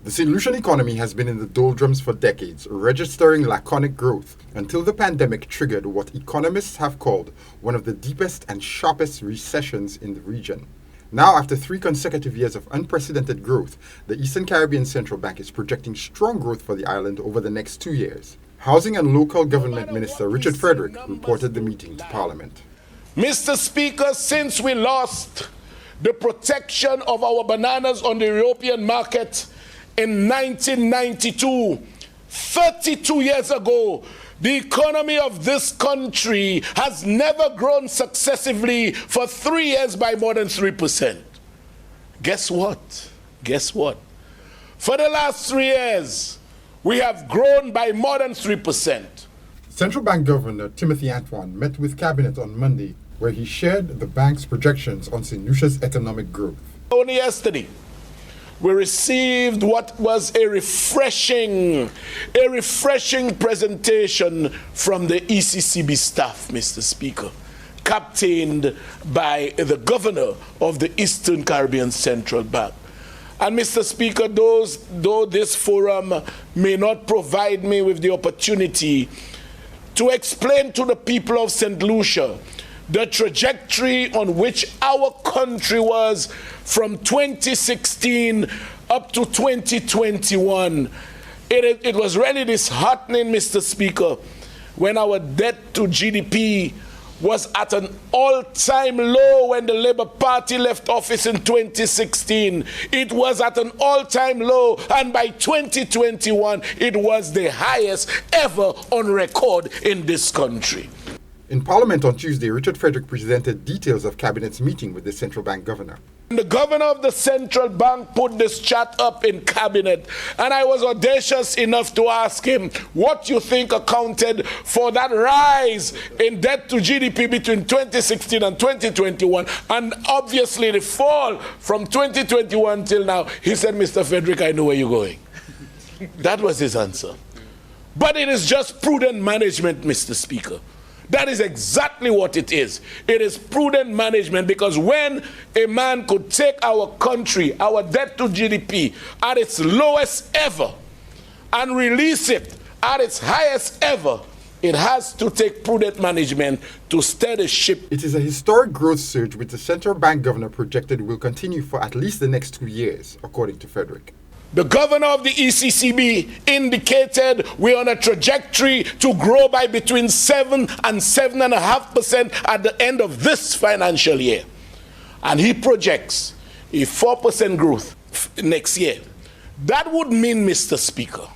The Saint Lucian economy has been in the doldrums for decades, registering laconic growth until the pandemic triggered what economists have called one of the deepest and sharpest recessions in the region. Now, after 3 consecutive years of unprecedented growth, the Eastern Caribbean Central Bank is projecting strong growth for the island over the next 2 years. Housing and Local Government Minister Richard Frederick reported the meeting to Parliament. Mr. Speaker, since we lost the protection of our bananas on the European market in 1992, 32 years ago, the economy of this country has never grown successively for 3 years by more than 3%. Guess what? Guess what? For the last 3 years, we have grown by more than 3%. Central Bank Governor Trevor Antoine met with Cabinet on Monday, where he shared the bank's projections on Saint Lucia's economic growth. Only yesterday, we received what was a refreshing presentation from the Eccb staff, Mr. Speaker, captained by the governor of the Eastern Caribbean Central Bank. And Mr. Speaker, though this forum may not provide me with the opportunity to explain to the people of Saint Lucia the trajectory on which our country was from 2016 up to 2021. It was really disheartening, Mr. Speaker, when our debt to GDP was at an all-time low when the Labour Party left office in 2016. It was at an all-time low, and by 2021, it was the highest ever on record in this country. In Parliament on Tuesday, Richard Frederick presented details of Cabinet's meeting with the Central Bank Governor. The governor of the Central Bank put this chat up in Cabinet, and I was audacious enough to ask him what you think accounted for that rise in debt to GDP between 2016 and 2021, and obviously the fall from 2021 till now. He said, Mr. Frederick, I know where you're going. That was his answer. But it is just prudent management, Mr. Speaker. That is exactly what it is. It is prudent management, because when a man could take our country, our debt to GDP, at its lowest ever and release it at its highest ever, it has to take prudent management to steer the ship. It is a historic growth surge which the Central Bank Governor projected will continue for at least the next 2 years, according to Frederick. The governor of the Eccb indicated we're on a trajectory to grow by between 7 and 7.5% at the end of this financial year. And he projects a 4% growth next year. That would mean, Mr. Speaker,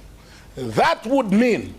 that would mean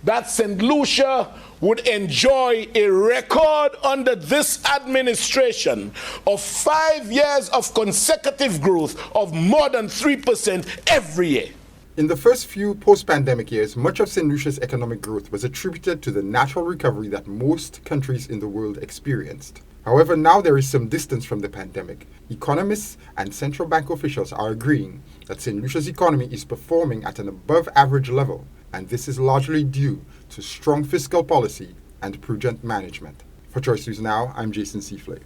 that Saint Lucia would enjoy a record under this administration of 5 years of consecutive growth of more than 3% every year. In the first few post-pandemic years, much of Saint Lucia's economic growth was attributed to the natural recovery that most countries in the world experienced. However, now there is some distance from the pandemic. Economists and central bank officials are agreeing that Saint Lucia's economy is performing at an above-average level, and this is largely due to strong fiscal policy and prudent management. For Choice News Now, I'm Jason Seaflay.